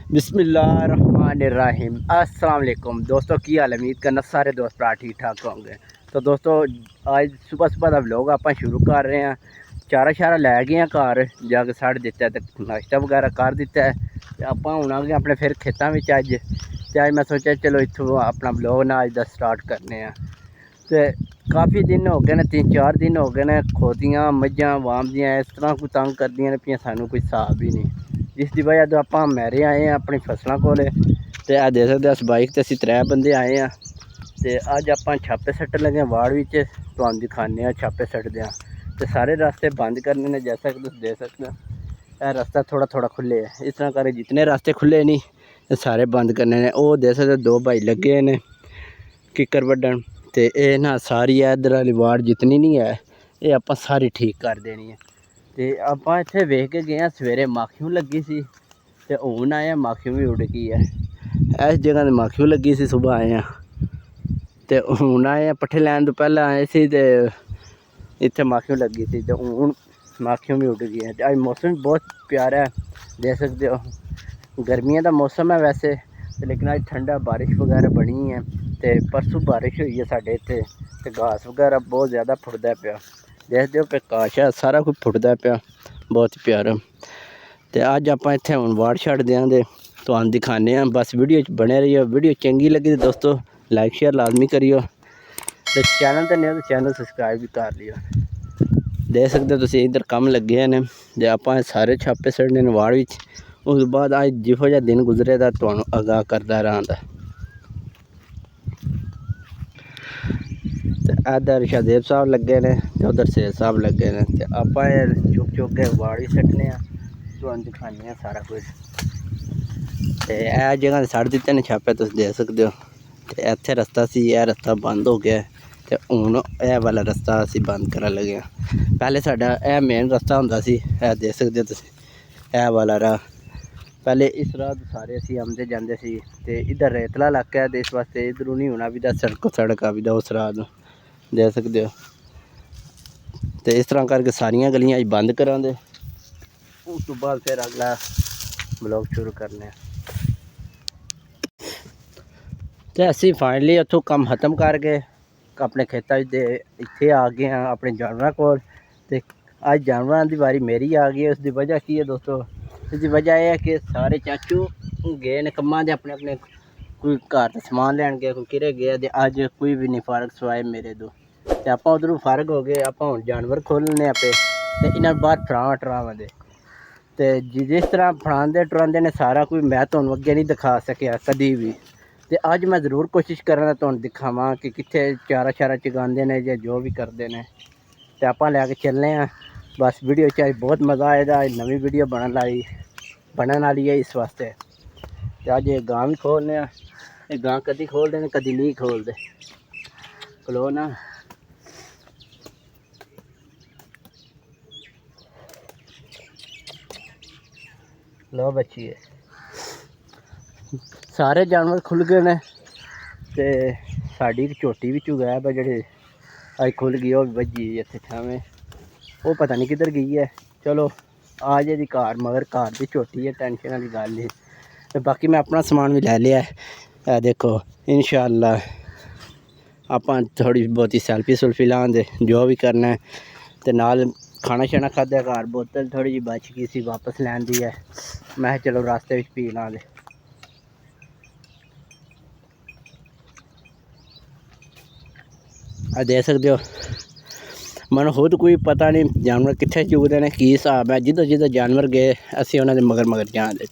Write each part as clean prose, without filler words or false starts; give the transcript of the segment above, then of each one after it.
बिस्मिल्लाहिर्रहमानिर्रहीम। अस्सलाम वालेकुम दोस्तों, की हाल है? उम्मीद करना सारे दोस्त भरा ठीक ठाक होंगे। तो दोस्तों आज सुबह सुबह का व्लॉग आप शुरू कर रहे हैं। चारा शारा लै गए हैं घर जाके सड़ दिता है, तो नाश्ता वगैरह कर दिता है। तो आप हूँ आ गए अपने फिर खेतों में अज। तो अज मैं सोचा चलो इतों अपना व्लॉग ना अज का स्टार्ट करने। तो काफ़ी दिन हो गए ने, 3-4 दिन हो गए ने। खोतियाँ मझां वामदियाँ इस तरह कोई तंग करदियां ने पियां, सानू कोई हिसाब ही नहीं, जिसकी वजह तो आप मैरे आए हैं अपनी फसलों को। तो दे सकते अस बाइक तो असी 3 बंदे आए हैं। तो अज आप छापे सट्टन लगे वाड़ में, तो दिखाने छापे सट्टदे। तो सारे रास्ते बंद करने ने, जैसा कि तुम देख सकते हो। यह रास्ता थोड़ा थोड़ा खुले है, इस तरह कर जितने रास्ते खुले नहीं ये सारे बंद करने ने। वो देख सकते 2 भाई लगे ने किकर वड्डन। तो ये ना सारी इधर वाली वाड़ जितनी नहीं है ये आप सारी ठीक कर देनी है। तो आप इतने वेख के गए सवेरे माखियों लगी सी, तो हूँ आए माखियों भी उड़ गई है। इस जगह तो माखियों लगी सी, सुबह आए हैं। तो हूँ आए पट्ठे लैन तो पहले आए सी, तो इतने माखियों लगी सी, तो हूँ माखियों भी उड़ गई है। अज मौसम भी बहुत प्यारा है, देख सकते हो। गर्मियों का मौसम है वैसे, लेकिन अज ठंडा बारिश वगैरह बनी है। तो परसों बारिश हुई है साढ़े इतने, तो घास वगैरह बहुत ज़्यादा फुटदा पिया। देखते हो पे काश है, सारा कुछ फुटदा पिया, बहुत प्यारा। तो अज आप इतने हूँ वाड़ छड़ देंगे, तो हम दिखाने। बस वीडियो बने रहिए। वीडियो चंगी लगी तो दोस्तों लाइक शेयर लाजमी करियो। तो चैनल तो नहीं तो चैनल सबसक्राइब भी कर लियो। देख सकते हो तुम इधर कम लगे ने, जो आप सारे छापे सड़ने ने वाड़ में। उस बाद अज जिहो जिहा दिन गुजरे दा तुहानू आगाह करता रहा। इधर शाहदेव साहब लगे ने, तो उधर सेठ साहब लगे ने। तो आप चुक चुक के वाड़ भी सट्टने, तो दिखाने सारा कुछ। तो यह जगह सड़ दिते ने छापे, तुम देख सकते हो। तो इत्थे रस्ता सी, यह रस्ता बंद हो गया। तो हूँ यह वाला रस्ता असी बंद कर लगे। पहले साडा यह मेन रस्ता होंदा सी, यह देख सकते हो तुम। यह वाला राह पहले इस राह सारे असी आते जाते सी। तो इधर रेतला इलाका है, तो इस वास्ते इधरों नहीं होना भी सड़क आ भी उस राह देख सकते हो। तो इस तरह करके सारिया गलियां अज बंद करा दे। उस तो बाद फिर अगला ब्लॉग शुरू करने। तो असी फाइनली उतों काम खत्म करके अपने खेतों इत्थे आ गए हैं अपने जानवरों को। तो अज जानवरों की बारी मेरी आ गई है। उसकी वजह की है दोस्तों, इसकी वजह यह है कि सारे चाचू गए ने कम्मां दे अपने अपने, कोई घर का समान लैन गया, कोई किरे गया। तो अज कोई भी नहीं फारग सवाए मेरे दो। तो आप उधरों फारग हो गए, आप हूँ जानवर खोलने आपे। तो इन्होंने बाहर फड़ा टरावे। तो जिस तरह फड़ाते टराते ने सारा कुछ मैं तुहानू अगे नहीं दिखा सकिया कभी भी। तो अज मैं जरूर कोशिश करा तुहानू दिखावां कि कित्थे चारा शारा चगाते हैं या जो भी करते हैं। तो आप लैके चलने हैं। बस वीडियो च बहुत मज़ा आएगा। नवी वीडियो बनने वाली है इस वास्ते। तो अज ये गां भी खोलने, ये गां कभी खोलते हैं कभी नहीं खोलते। खलो ना, लो बच्ची सारे जानवर खुल गए ने। तो साड़ी झोटी भी गैब है जी अज खुल गई, वह बजी इतने छावें, वो पता नहीं किधर गई है। चलो आ जाए जी घर, मगर घर की झोटी है, टेंशन वाली गल नहीं। तो बाकी मैं अपना समान भी लै लिया है। देखो इंशाअल्लाह आप थोड़ी बहुती सैल्फी सुल्फी लाने जो भी करना है। तो नाल खाना शाना खादा घर, बोतल थोड़ी जी बच गई सी वापस लैन दी है। मैं चलो रास्ते में पी ला। देख सकते हो मन खुद कोई पता नहीं जानवर कितने चुगते हैं, की हिसाब है। जिधर जिधर जानवर गए असी उन्होंने मगर मगर जान दे।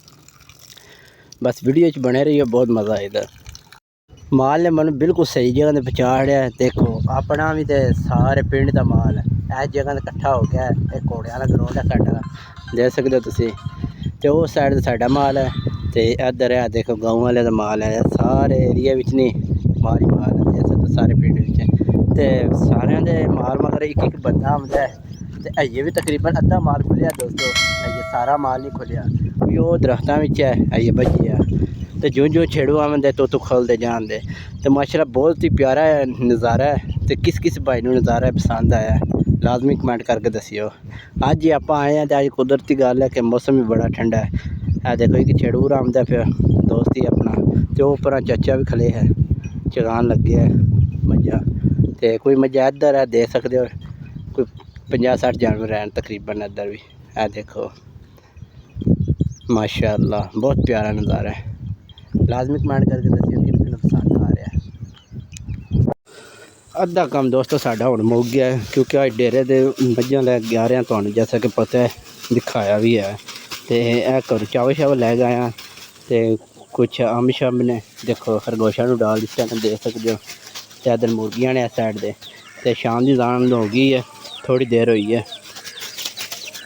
बस वीडियो च बने रहिए, बहुत मज़ा आएगा। माल ने मैं बिल्कुल सही जगह पर पहुँचाया। देखो अपना भी तो सारे पिंड का माल है इस जगह पर कट्ठा हो गया है। एक घोड़े वाला ग्राउंड है साडा, देख सकते हो तुम। तो उस साइड साडा माल है, तो इधर है देखो गाँव वाले का माल है। सारे एरिया में नहीं माल ही माल है, देख सकते सारे पिंड में। तो सारे दे माल मगर एक बंदा आंदा है। तो अजे भी तकरीबन अद्धा माल खुलिया दोस्तों, अजे सारा माल नहीं खुलिया, भी वो दरख्तों में है अजे बची है। तो जो जो छेड़ू आते तो खोलते जान दे। तो माशाल्लाह बहुत ही प्यारा है नज़ारा है। तो किस किस भाई को नज़ारा पसंद आया लाजमी कमेंट करके दसियो। अज ही आप आए हैं, तो अज कुदरती गल है कि मौसम भी बड़ा ठंडा है। है देखो एक छेड़ूर आमदा फिर दोस्त ही अपना तो उपर चाचा भी खले है चगान लगे है मझा तो कोई मझा इधर है देख सकते हो कोई 50-60 जानवर हैं तकरीबन इधर भी है देखो माशाअल्लाह बहुत प्यारा नज़ारा है। लाजमी कमेंट करके दसियो कि पसंद आ रहा है। अद्धा काम दोस्तों साढ़ा हुण मुक गया है क्योंकि अज डेरे दे मझां लैके आ रहे हैं तुहानूं जैसा कि पता है दिखाया भी है तो यह घर चावल शावल लै गए हैं तो कुछ अम्ब शम्ब ने देखो खरगोशा नूं डाल दिता ने देख सकते हो तो इधर मुर्गियां ने इस साइड दे तो शाम की दान हो गई है थोड़ी देर हुई है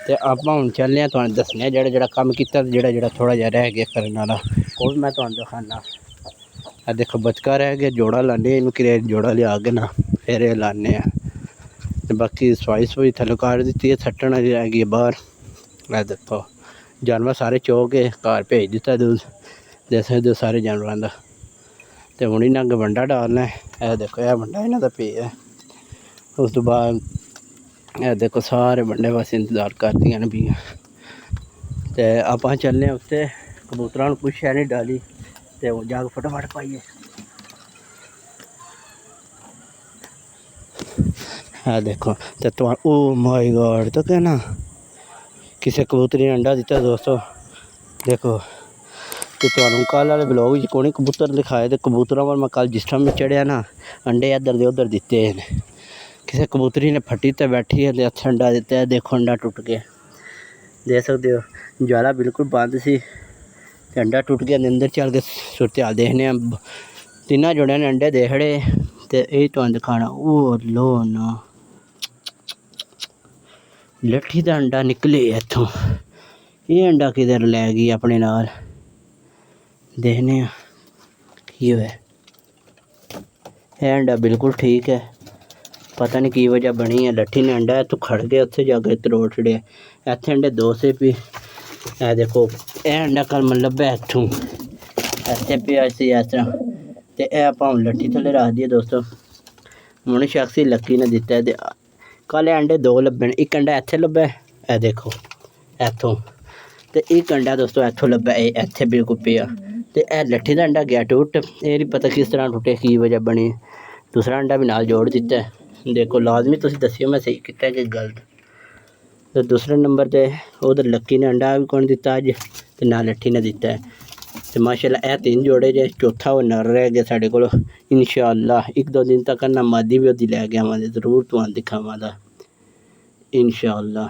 तो आप हुण चलने तुहानूं दस्सने जेह्ड़ा जेह्ड़ा कम्म कीता जेह्ड़ा थोड़ा जिहा रह गया करने वाला वो भी मैं तुहानूं दिखाना। आ देखो बचका रह गया जोड़ा लाने इनू कि जोड़ा लिया के ना फिर ये लाने तो बाकी सफाई सफुई थल्लों कर दी है सट्टन वाली रह गई बाहर। मैं देखो जानवर सारे चो के घर भेज दिता दूध देख सकते हो सारे जानवरों का तो हूँ इन्हें गवंडा डालना है। यह देखो यह वंडा इन्हों का पे है उस तो बाद यह देखो सारे वंडे बस इंतजार करदियां ने भी तो आप चलने उत्ते कबूतरों पुछया नहीं डाली तो जाग फटाफट पाइए। हाँ देखो तो ओ माय गॉड तो कहना किसी कबूतरी ने अंडा दिता दोस्तों देखो तो कल वाले ब्लॉग कोई कबूतर दिखाए तो कबूतरों पर मैं कल जिस टाइम में चढ़िया ना अंडे इधर दे उधर दिते हैं किसी कबूतरी ने फटी तो बैठी है हथ अंडा दिता है देखो अंडा टुट गया देख सकते हो ज्वाला बिल्कुल बंद सी अंडा टुट गया अंदर चल के सूरत हाल देखने तिना जोड़े ने अंडे देखड़े तो यही तुहानूं दिखाना ओ लो ना लट्ठी का अंडा निकले इत्थों ये अंडा किधर लै गई अपने नाल देखने की होया यह अंडा बिल्कुल ठीक है पता नहीं की वजह बनी है लट्ठी ने अंडा इत्थों खड़ गया उत्थे जाके तरोड़ छड़िया इत्थे अंडे दो से भी ए देखो यह अंडा कल मैं लभ्या इत्थों इत्थे पिया सी इस तरह तो यह आप लट्ठी थल्ले रख दिए दोस्तों हूँ शख्स लक्की ने दिता है कल अंडे दो लभे ने एक अंडा इत्थे लभा है देखो इत्थों तो एक अंडा दोस्तों इत्थों लभा इत्थे बिल्कुल पिया तो यह लट्ठी का अंडा गया टुट ये नहीं पता किस तरह टुटे की वजह बनी दूसरा अंडा भी नाल जोड़ दिता है देखो लाजमी तुसीं दस्सियो मैं सही किया कि गलत। तो दूसरे नंबर पर उधर लक्की ने अंडा भी कौन दिता अज तो ना लट्ठी ने दिता है तो माशाल्लाह यह 3 जोड़े जे चौथा वो नर रह गया साढ़े को इंशाअल्लाह 1-2 दिन तक ना मादी भी लै गया मैं जरूर तुहानूं दिखावांगा इंशाअल्लाह।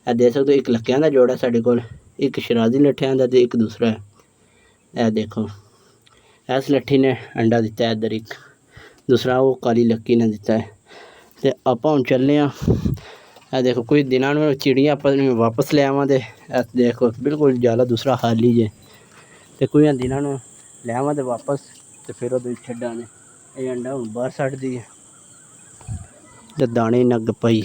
यह देख सकते हो एक लक्कियां का जोड़ा साढ़े को एक शराजी लट्ठियां का तो एक दूसरा है यह देखो इस लट्ठी ने अंडा दिता है इधर एक दूसरा वो काली लक्की ने दिता है तो आप हुण चलने यह देखो कुछ दिनों में चिड़ियाँ अपने वापस ले आवां दे देखो बिल्कुल जाला दूसरा खाली जे तो कुछ दिनों में ले आवां दे वापस तो फिर वो छड्डा ने ये अंडा हुण बाहर सट दी है तो दाने नग पाई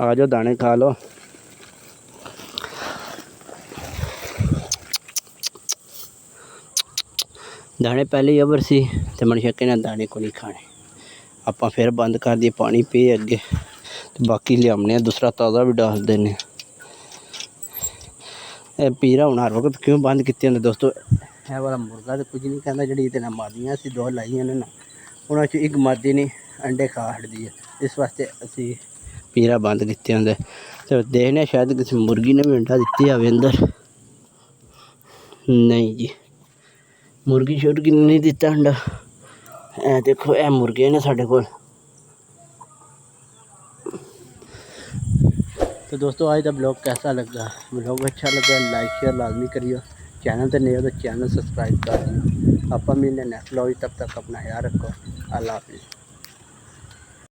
आ जाओ दाने खा लो दाने पहले ही अबर सी तो मन शक्के ने दाने को नहीं खाने आप फिर बंद कर दिए पानी पे अगे तो बाकी लियाने दूसरा ताज़ा भी डाल देने पीरा हूँ हर वक्त क्यों बंद किए होंगे दोस्तों यह वाला मुर्गा तो कुछ नहीं कहता जी इतना मादियाँ सी 2 लाइया ने ना उन्होंने एक मादी ने अंडे खा हटदी है इस वास्ते असी पीरा बंद किए होंगे तो देखने शायद किसी मुर्गी ने भी अंडा दिते आवे अंदर नहीं जी मुर्गी शुर्गी ने नहीं दिता अंडा ए देखो यह मुर्गे ने साढ़े को। तो दोस्तों आज का ब्लॉग कैसा लगा ब्लॉग अच्छा लगा लाइक शेयर लाजमी करियो चैनल तो नहीं हो तो चैनल सब्सक्राइब कर दियो आप मिलने नेक्स्ट ब्लॉग तब तक अपना ख्याल रखो अल्लाह हाफिज़।